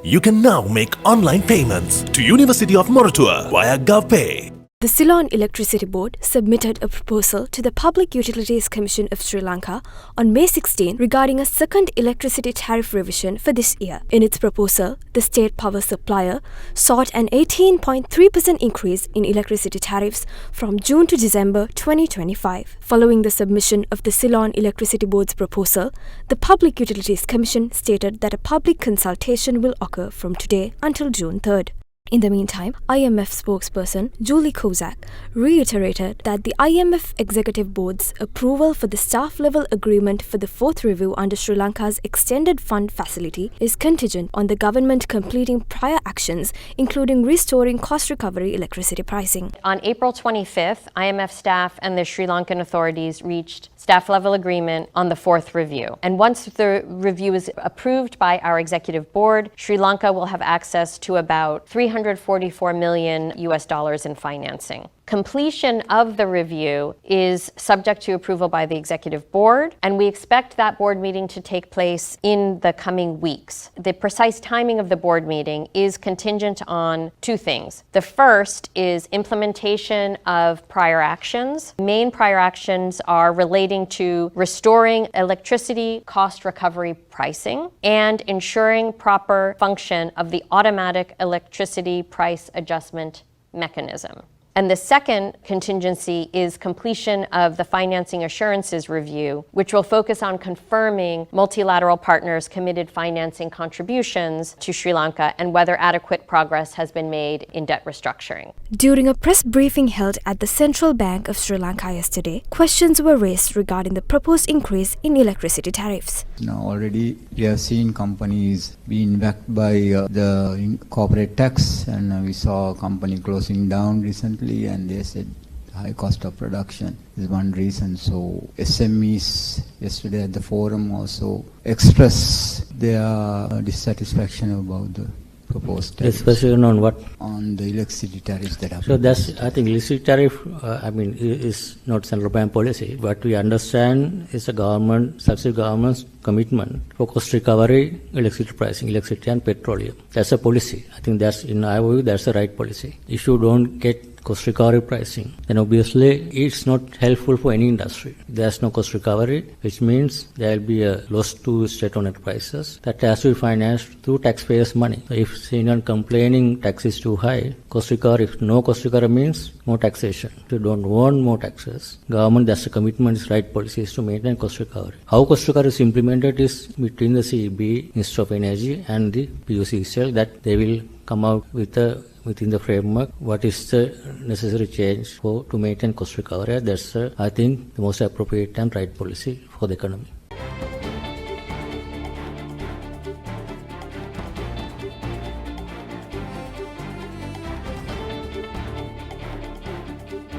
You can now make online payments to University of Moratuwa via GovPay. The Ceylon Electricity Board submitted a proposal to the Public Utilities Commission of Sri Lanka on May 16 regarding a second electricity tariff revision for this year. In its proposal, the state power supplier sought an 18.3% increase in electricity tariffs from June to December 2025. Following the submission of the Ceylon Electricity Board's proposal, the Public Utilities Commission stated that a public consultation will occur from today until June 3rd. In the meantime, IMF spokesperson Julie Kozak reiterated that the IMF Executive Board's approval for the staff-level agreement for the fourth review under Sri Lanka's extended fund facility is contingent on the government completing prior actions, including restoring cost recovery electricity pricing. On April 25th, IMF staff and the Sri Lankan authorities reached staff-level agreement on the fourth review. And once the review is approved by our executive board, Sri Lanka will have access to about $344 million in financing. Completion of the review is subject to approval by the executive board, and we expect that board meeting to take place in the coming weeks. The precise timing of the board meeting is contingent on two things. The first is implementation of prior actions. Main prior actions are relating to restoring electricity cost recovery pricing and ensuring proper function of the automatic electricity price adjustment mechanism. And the second contingency is completion of the financing assurances review, which will focus on confirming multilateral partners' committed financing contributions to Sri Lanka and whether adequate progress has been made in debt restructuring. During a press briefing held at the Central Bank of Sri Lanka yesterday, questions were raised regarding the proposed increase in electricity tariffs. Now already we have seen companies being backed by the corporate tax, and we saw a company closing down recently, and they said high cost of production is one reason. So SMEs yesterday at the forum also expressed their dissatisfaction about the proposed tariffs. Especially on what? On the electricity tariffs that are So that's, I think, electricity tariff, is not central bank policy. What we understand is the government, successive government's commitment for cost recovery, electricity pricing, electricity and petroleum. That's a policy. I think that's, in our view, that's the right policy. If you don't get cost recovery pricing, then obviously it's not helpful for any industry. There's no cost recovery, which means there will be a loss to state-owned prices that has to be financed through taxpayers' money. So if anyone complaining tax is too high, cost recovery, if no cost recovery means more taxation. If you don't want more taxes, government, that's the commitment, is right policy is to maintain cost recovery. How cost recovery is implemented is between the CEB, Ministry of Energy, and the PUC itself, that they will come out with within the framework what is the necessary change to maintain cost recovery. That's, I think, the most appropriate and right policy for the economy.